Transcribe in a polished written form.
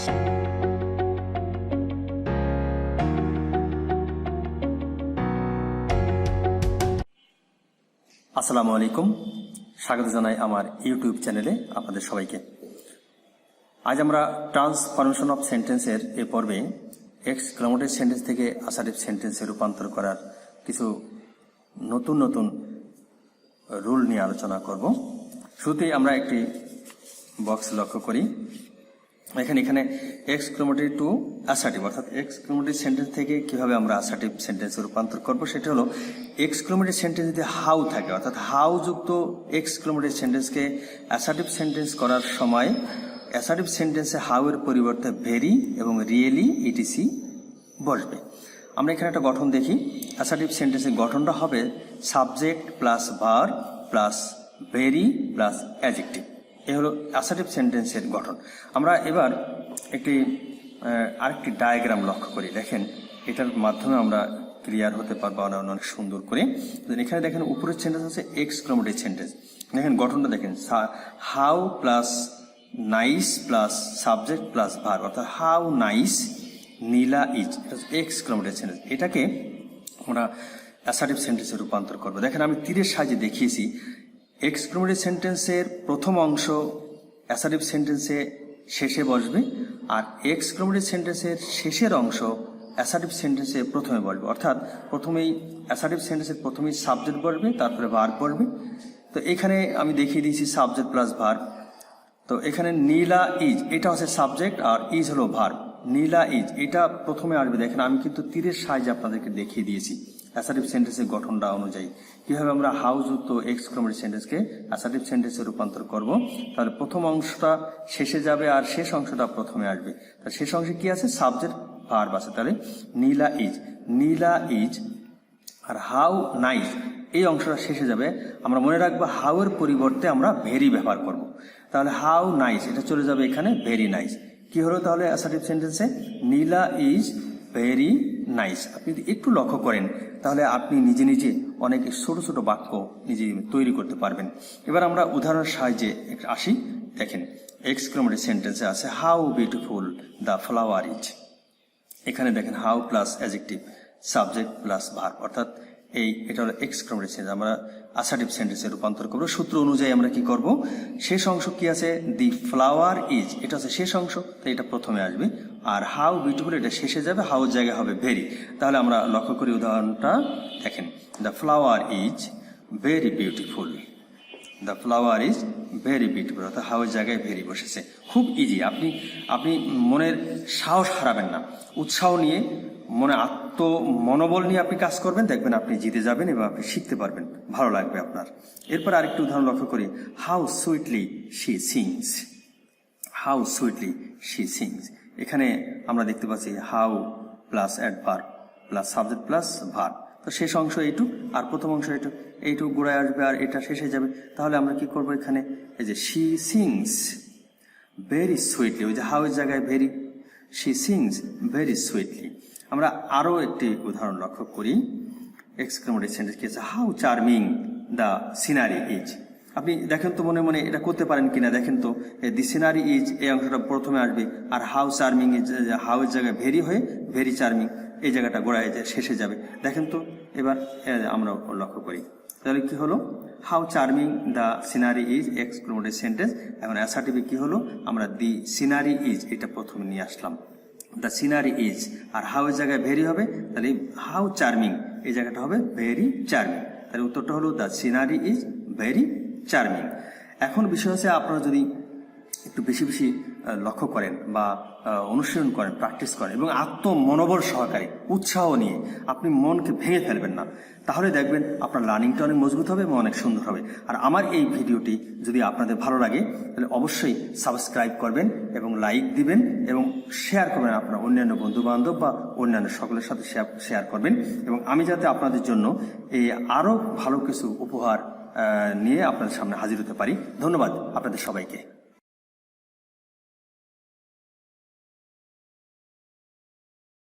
আসসালামু আলাইকুম, স্বাগত জানাই আমার ইউটিউব চ্যানেলে আপনাদের সবাইকে। আজ আমরা ট্রান্সফরমেশন অফ সেন্টেন্সের এই পর্বে এক্সক্লামেটিভ সেন্টেন্স থেকে অ্যাসার্টিভ সেন্টেন্সে রূপান্তর করার কিছু নতুন নতুন রুল নিয়ে আলোচনা করব। শুরুতেই আমরা একটি বক্স লক্ষ্য করি। এখানে এক্সক্লামেটিভ টু অ্যাসার্টিভ, অর্থাৎ এক্সক্লামেটিভ সেন্টেন্স থেকে কিভাবে আমরা অ্যাসার্টিভ সেন্টেন্সে রূপান্তর করব সেটা হলো এক্সক্লামেটিভ সেন্টেন্স যদি হাউ থাকে, অর্থাৎ হাউ যুক্ত এক্সক্লামেটিভ সেন্টেন্সকে অ্যাসার্টিভ সেন্টেন্স করার সময় অ্যাসার্টিভ সেন্টেন্সে হাউ এর পরিবর্তে ভেরি এবং রিয়েলি ইটিসি বসবে। আমরা এখানে একটা গঠন দেখি। অ্যাসার্টিভ সেন্টেন্সের গঠনটা হবে subject plus verb plus very plus adjective. এ হলো অ্যাসার্টিভ সেন্টেন্সের গঠন। আমরা এবার আরেকটি ডায়াগ্রাম লক্ষ্য করি। দেখেন, এটার মাধ্যমে আমরা ক্লিয়ার হতে পারবো অনেক সুন্দর করে। এখানে দেখেন উপরের সেন্টেন্স আছে এক্সক্লামেটিভ সেন্টেন্স। দেখেন গঠনটা দেখেন, how plus nice plus subject plus verb, অর্থাৎ হাউ নাইস নীলা ইজ, এটা এক্সক্লামেটিভ সেন্টেন্স। এটাকে আমরা অ্যাসার্টিভ সেন্টেন্সে রূপান্তর করবো। দেখেন আমি তীরের সাহায্যে দেখিয়েছি। এক্সক্লামেটিভ সেন্টেন্সের প্রথম অংশ অ্যাসার্টিভ সেন্টেন্সে শেষে বসবে, আর এক্সক্লামেটিভ সেন্টেন্সের শেষের অংশ অ্যাসার্টিভ সেন্টেন্সে প্রথমে বসবে। অর্থাৎ প্রথমেই অ্যাসার্টিভ সেন্টেন্সের প্রথমেই সাবজেক্ট বসবে, তারপরে ভার্ব বসবে। তো এখানে আমি দেখিয়ে দিয়েছি সাবজেক্ট প্লাস ভার্ব। তো এখানে নীলা ইজ, এটা হচ্ছে সাবজেক্ট আর ইজ হলো ভার্ব। নীলা ইজ এটা প্রথমে আসবে। দেখেন আমি কিন্তু তীরের সাহায্যে আপনাদেরকে দেখিয়ে দিয়েছি অ্যাসার্টিভ সেন্টেন্সের গঠনটা অনুযায়ী কিভাবে আমরা হাউ যুক্ত এক্সক্লামেটিভ সেন্টেন্সকে অ্যাসার্টিভ সেন্টেন্সে রূপান্তর করব। তাহলে প্রথম অংশটা শেষে যাবে আর শেষ অংশটা প্রথমে আসবে। তাহলে শেষ অংশে কি আছে? সাবজেক্ট ভার্ব আছে। তাহলে নীলা ইজ আর হাউ নাইস এই অংশটা শেষে যাবে। আমরা মনে রাখবো হাউ এর পরিবর্তে আমরা ভেরি ব্যবহার করব। তাহলে হাউ নাইস এটা চলে যাবে এখানে ভেরি নাইস। কি হলো তাহলে অ্যাসার্টিভ সেন্টেন্সে? নীলা ইজ ভেরি নাইস। আপনি যদি একটু লক্ষ্য করেন তাহলে আপনি নিজে নিজে অনেক ছোট ছোট বাক্য নিজে তৈরি করতে পারবেন। এবার আমরা উদাহরণের সাহায্যে আসি। দেখেন এক্সক্লামেটিভ সেন্টেন্সে আছে how beautiful the flower is. এখানে দেখেন how plus adjective subject plus verb, অর্থাৎ এটা হলো এক্সক্লামেটিভ সেন্টেন্স। আমরা অ্যাসার্টিভ সেন্টেন্সে রূপান্তর করবো। সূত্র অনুযায়ী আমরা কি করব? শেষ অংশ কি আছে? দি ফ্লাওয়ার ইজ, এটা হচ্ছে শেষ অংশ, তো এটা প্রথমে আসবে। আর হাউ বিউটিফুল এটা শেষে যাবে, হাউ জায়গায় হবে ভেরি। তাহলে আমরা লক্ষ্য করি উদাহরণটা। দেখেন the flower is very beautiful, the flower is very beautiful, অর্থাৎ হাউ জায়গায় ভেরি বসেছে। খুব ইজি। আপনি মনের সাহস হারাবেন না, উৎসাহ নিয়ে মনোবল নিয়ে আপনি কাজ করবেন, দেখবেন আপনি জিতে যাবেন এবং আপনি শিখতে পারবেন, ভালো লাগবে আপনার। এরপর আরেকটি উদাহরণ লক্ষ্য করি। How sweetly she sings, how sweetly she sings. এখানে আমরা দেখতে পাচ্ছি how plus adverb plus subject plus verb. তো শেষ অংশ এইটুক আর প্রথম অংশ এইটুক গোড়ায় আসবে আর এটা শেষে যাবে। তাহলে আমরা কি করবো? এখানে এই যে শি সিংস ভেরি সুইটলি, ওই যে হাউ এর জায়গায় very, she sings very sweetly. আমরা আরো একটি উদাহরণ লক্ষ্য করি। এক্সক্লামেটিভ সেন্টেন্স কি আছে? How charming the scenery is. আপনি দেখেন তো মনে মনে এটা করতে পারেন কিনা। দেখেন তো দি সিনারি ইজ এই অংশটা প্রথমে আসবে, আর হাউ চার্মিং ইজ, হাউ এর জায়গায় ভেরি হয়ে ভেরি চার্মিং এই জায়গাটা গোড়ায় শেষে যাবে। দেখেন তো এবার আমরা লক্ষ্য করি। তাহলে কি হলো? How charming the scenery is exclamative sentence. এখন অ্যাসার্টিভে কি হলো? আমরা দি সিনারি ইজ এটা প্রথমে নিয়ে আসলাম, দ্য সিনারি ইজ, আর হাউ এর জায়গায় ভেরি হবে, তাহলে হাউ চার্মিং এই জায়গাটা হবে ভেরি চার্মিং। তাহলে উত্তরটা হলো the scenery is very charming. এখন বিষয় হচ্ছে আপনারা যদি একটু বেশি বেশি লক্ষ্য করেন বা অনুশীলন করেন, প্র্যাকটিস করেন এবং আত্মমনোবল সহকারে উৎসাহ নিয়ে আপনি মনকে ভেঙে ফেলবেন না, তাহলে দেখবেন আপনার লার্নিংটা অনেক মজবুত হবে এবং অনেক সুন্দর হবে। আর আমার এই ভিডিওটি যদি আপনাদের ভালো লাগে তাহলে অবশ্যই সাবস্ক্রাইব করবেন এবং লাইক দিবেন এবং শেয়ার করবেন আপনার অন্যান্য বন্ধু বান্ধব বা অন্যান্য সকলের সাথে শেয়ার করবেন, এবং আমি যাতে আপনাদের জন্য এই আরো ভালো কিছু উপহার নিয়ে আপনাদের সামনে হাজির হতে পারি। ধন্যবাদ আপনাদের সবাইকে।